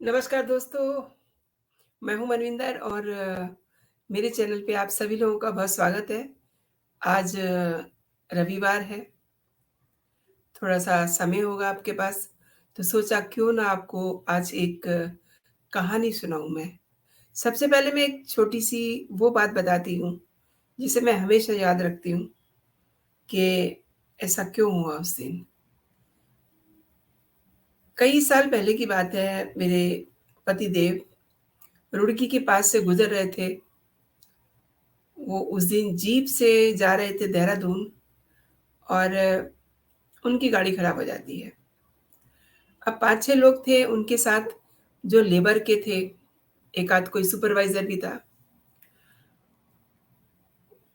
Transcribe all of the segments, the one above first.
नमस्कार दोस्तों, मैं हूँ मनविंदर और मेरे चैनल पे आप सभी लोगों का बहुत स्वागत है। आज रविवार है, थोड़ा-सा समय होगा आपके पास, तो सोचा क्यों ना आपको आज एक कहानी सुनाऊँ मैं। सबसे पहले मैं एक छोटी-सी वो बात बताती हूँ, जिसे मैं हमेशा याद रखती हूँ कि ऐसा क्यों हुआ उस दिन। कई साल पहले की बात है, मेरे पतिदेव रुड़की के पास से गुज़र रहे थे। वो उस दिन जीप से जा रहे थे देहरादून और उनकी गाड़ी खराब हो जाती है। अब 5-6 लोग थे उनके साथ जो लेबर के थे, एक आध कोई सुपरवाइज़र भी था।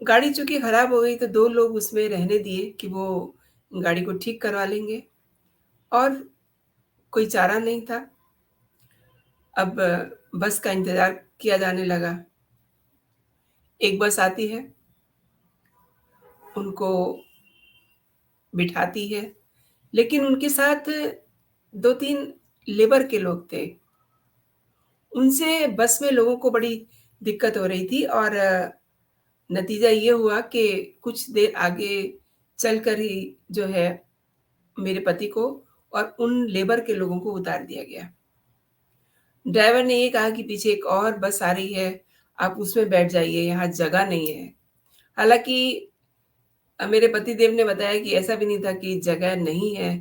गाड़ी चूँकि खराब हो गई तो 2 लोग उसमें रहने दिए कि वो गाड़ी को ठीक करवा लेंगे और कोई चारा नहीं था। अब बस का इंतज़ार किया जाने लगा। एक बस आती है, उनको बिठाती है, लेकिन उनके साथ 2-3 लेबर के लोग थे। उनसे बस में लोगों को बड़ी दिक्कत हो रही थी और नतीजा ये हुआ कि कुछ देर आगे चलकर ही जो है मेरे पति को और उन लेबर के लोगों को उतार दिया गया। ड्राइवर ने ये कहा कि पीछे एक और बस आ रही है, आप उसमें बैठ जाइए, यहाँ जगह नहीं है। हालाँकि मेरे पतिदेव ने बताया कि ऐसा भी नहीं था कि जगह नहीं है,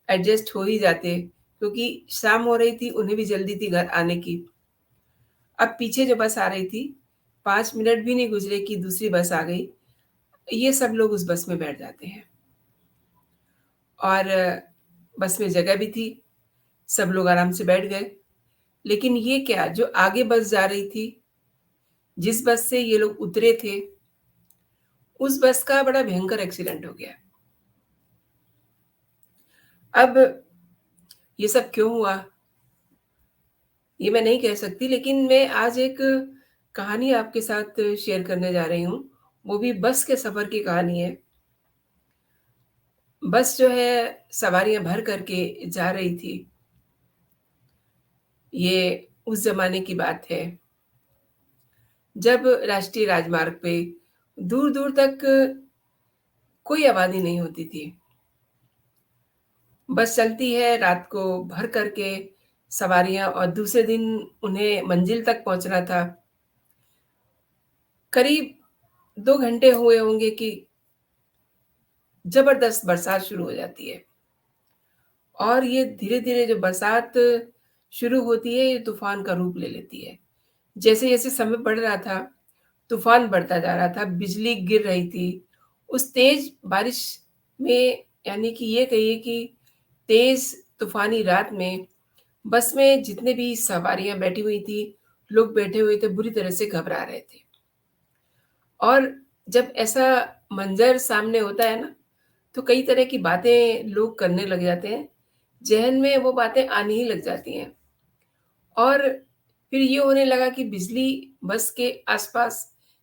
एडजस्ट हो ही जाते क्योंकि शाम हो रही थी, उन्हें भी जल्दी थी घर आने की। अब पीछे जो बस आ रही थी, 5 मिनट भी नहीं गुज़रे कि दूसरी बस आ गई। ये सब लोग उस बस में बैठ जाते हैं और बस में जगह भी थी, सब लोग आराम से बैठ गए। लेकिन ये क्या, जो आगे बस जा रही थी, जिस बस से ये लोग उतरे थे, उस बस का बड़ा भयंकर एक्सीडेंट हो गया। अब ये सब क्यों हुआ, ये मैं नहीं कह सकती, लेकिन मैं आज एक कहानी आपके साथ शेयर करने जा रही हूँ, वो भी बस के सफ़र की कहानी है। बस जो है सवारियाँ भर कर के जा रही थी। ये उस ज़माने की बात है, जब राष्ट्रीय राजमार्ग पे दूर-दूर तक कोई आबादी नहीं होती थी। बस चलती है रात को भर कर के सवारियाँ और दूसरे दिन उन्हें मंज़िल तक पहुँचना था। करीब 2 घंटे हुए होंगे कि ज़बरदस्त बरसात शुरू हो जाती है और ये धीरे-धीरे जो बरसात शुरू होती है, ये तूफ़ान का रूप ले लेती है। जैसे-जैसे समय बढ़ रहा था, तूफ़ान बढ़ता जा रहा था, बिजली गिर रही थी। उस तेज़ बारिश में यानी कि ये कहिए कि तेज़ तूफ़ानी रात में बस में जितने भी सवारियाँ बैठी हुई थी, लोग बैठे हुए थे, बुरी तरह से घबरा रहे थे। और जब ऐसा मंज़र सामने होता है ना, तो कई तरह की बातें लोग करने लग जाते हैं। ज़हन में वो बातें आने ही लग जाती हैं और फिर ये होने लगा कि बिजली बस के आस-पास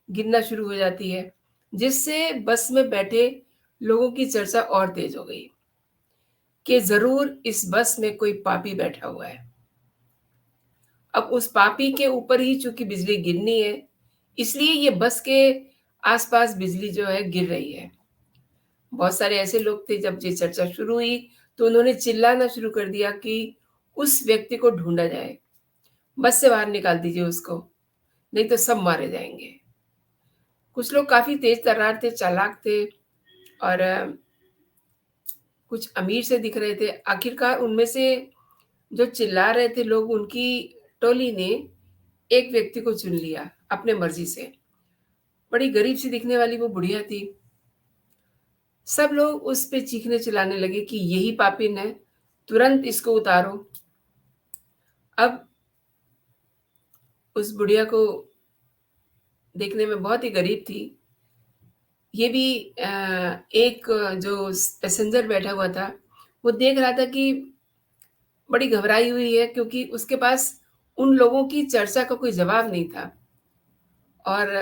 गिरना शुरू हो जाती है, जिससे बस में बैठे लोगों की चर्चा और तेज़ हो गई कि ज़रूर इस बस में कोई पापी बैठा हुआ है। अब उस पापी के ऊपर ही चूँकि बिजली गिरनी है, इसलिए ये बस के आस-पास बिजली जो है गिर रही है। बहुत सारे ऐसे लोग थे जब ये चर्चा शुरू हुई, तो उन्होंने चिल्लाना शुरू कर दिया कि उस व्यक्ति को ढूँढा जाए, बस से बाहर निकाल दीजिए उसको, नहीं तो सब मारे जाएँगे। कुछ लोग काफ़ी तेज़-तर्रार थे, चालाक थे और कुछ अमीर से दिख रहे थे। आखिरकार उनमें से जो चिल्ला रहे थे लोग, उनकी टोली ने एक व्यक्ति को चुन लिया अपने मर्ज़ी से। बड़ी गरीब-सी दिखने वाली वो बुढ़िया थी। सब लोग उस पे चीखने-चिल्लाने लगे कि यही पापिन है, तुरंत इसको उतारो। अब उस बुढ़िया को देखने में बहुत ही गरीब थी। ये भी एक जो पैसेंजर बैठा हुआ था, वो देख रहा था कि बड़ी घबराई हुई है क्योंकि उसके पास उन लोगों की चर्चा का कोई जवाब नहीं था और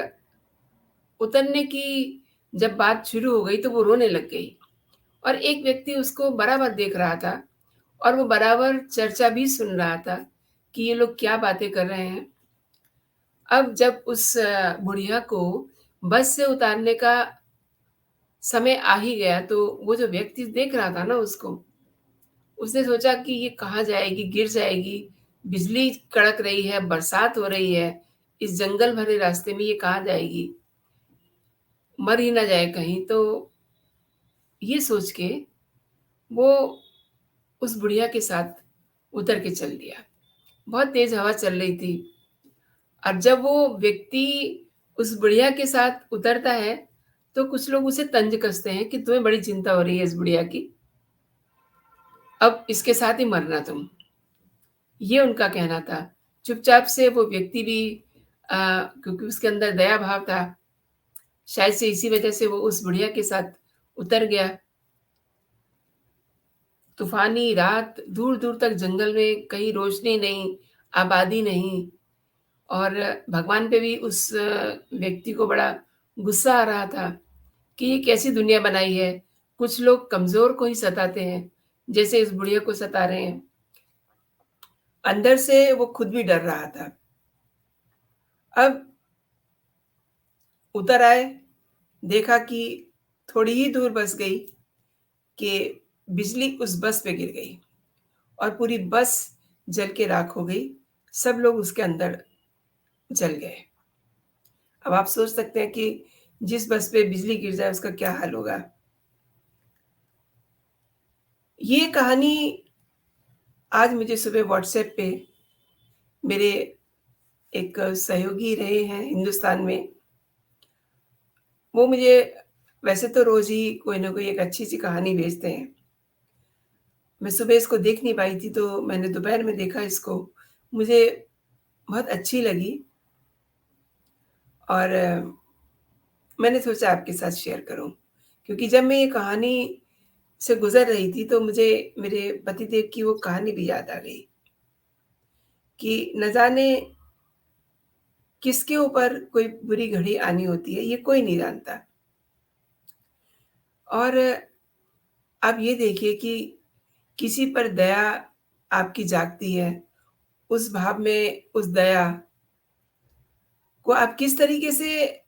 उतरने की जब बात शुरू हो गई तो वो रोने लग गई और एक व्यक्ति उसको बराबर देख रहा था और वो बराबर चर्चा भी सुन रहा था कि ये लोग क्या बातें कर रहे हैं। अब जब उस बुढ़िया को बस से उतारने का समय आ ही गया, तो वो जो व्यक्ति देख रहा था ना उसको, उसने सोचा कि ये कहाँ जाएगी, गिर जाएगी, बिजली कड़क रही है, बरसात हो रही है, इस जंगल भरे रास्ते में ये कहाँ जाएगी, मर ही ना जाए कहीं। तो ये सोच के वो उस बुढ़िया के साथ उतर के चल दिया। बहुत तेज़ हवा चल रही थी और जब वो व्यक्ति उस बुढ़िया के साथ उतरता है, तो कुछ लोग उसे तंज कसते हैं कि तुम्हें बड़ी चिंता हो रही है इस बुढ़िया की, अब इसके साथ ही मरना तुम। ये उनका कहना था। चुपचाप से वो व्यक्ति भी क्योंकि उसके अंदर दया भाव था, शायद से इसी वजह से वो उस बुढ़िया के साथ उतर गया। तूफ़ानी रात, दूर-दूर तक जंगल में कहीं रोशनी नहीं, आबादी नहीं और भगवान पे भी उस व्यक्ति को बड़ा गुस्सा आ रहा था कि ये कैसी दुनिया बनाई है। कुछ लोग कमज़ोर को ही सताते हैं, जैसे इस बुढ़िया को सता रहे हैं। अंदर से वो खुद भी डर रहा था। अब उतर आए, देखा कि थोड़ी ही दूर बस गई कि बिजली उस बस पे गिर गई और पूरी बस जल के राख हो गई। सब लोग उसके अंदर जल गए। अब आप सोच सकते हैं कि जिस बस पे बिजली गिर जाए उसका क्या हाल होगा। ये कहानी आज मुझे सुबह व्हाट्सएप पे मेरे एक सहयोगी रहे हैं हिंदुस्तान में, वो मुझे वैसे तो रोज़ ही कोई न कोई एक अच्छी-सी कहानी भेजते हैं। मैं सुबह इसको देख नहीं पाई थी, तो मैंने दोपहर में देखा इसको, मुझे बहुत अच्छी लगी और मैंने सोचा आपके साथ शेयर करूँ। क्योंकि जब मैं ये कहानी से गुज़र रही थी, तो मुझे मेरे पतिदेव की वो कहानी भी याद आ गई कि न जाने किसके ऊपर कोई बुरी घड़ी आनी होती है, ये कोई नहीं जानता। और आप ये देखिए कि किसी पर दया आपकी जागती है, उस भाव में उस दया को आप किस तरीके से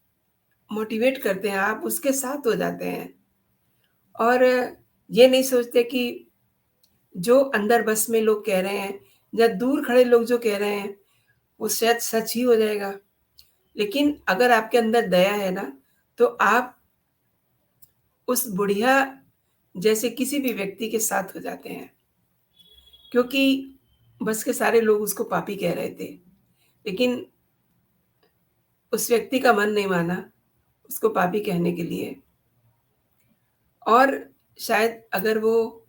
मोटिवेट करते हैं, आप उसके साथ हो जाते हैं और ये नहीं सोचते कि जो अंदर बस में लोग कह रहे हैं या दूर खड़े लोग जो कह रहे हैं, वो शायद सच ही हो जाएगा। लेकिन अगर आपके अंदर दया है ना, तो आप उस बुढ़िया जैसे किसी भी व्यक्ति के साथ हो जाते हैं। क्योंकि बस के सारे लोग उसको पापी कह रहे थे, लेकिन उस व्यक्ति का मन नहीं माना उसको पापी कहने के लिए और शायद अगर वो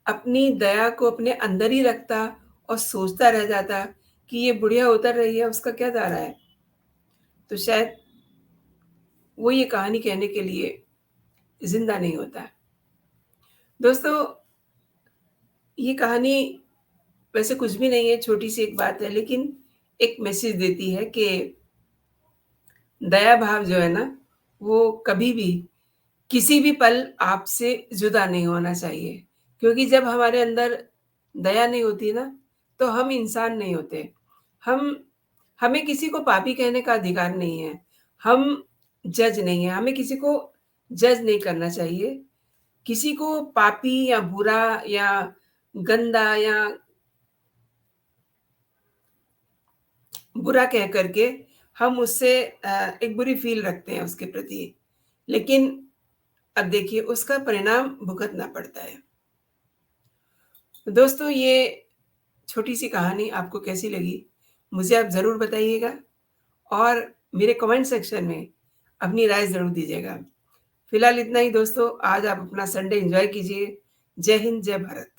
अपनी दया को अपने अंदर ही रखता और सोचता रह जाता कि ये बुढ़िया उतर रही है, उसका क्या जा रहा है? तो शायद वो ये कहानी कहने के लिए ज़िंदा नहीं होता। दोस्तों, ये कहानी वैसे कुछ भी नहीं है, छोटी-सी एक बात है, लेकिन एक मैसेज देती है कि दया भाव जो है ना, वो कभी भी, किसी भी पल आपसे जुदा नहीं होना चाहिए। क्योंकि जब हमारे अंदर दया नहीं होती ना, तो हम इंसान नहीं होते। हम हमें किसी को पापी कहने का अधिकार नहीं है। हम जज नहीं हैं, हमें किसी को जज नहीं करना चाहिए। किसी को पापी या बुरा या गंदा या बुरा कह कर के हम उससे एक बुरी फ़ील रखते हैं उसके प्रति। लेकिन अब देखिए उसका परिणाम भुगतना पड़ता है। तो दोस्तों ये छोटी-सी कहानी आपको कैसी लगी? मुझे आप ज़रूर बताइएगा और मेरे कमेंट सेक्शन में अपनी राय ज़रूर दीजिएगा। फिलहाल इतना ही दोस्तों, आज आप अपना संडे एन्जॉय कीजिए। जय हिंद, जय भारत।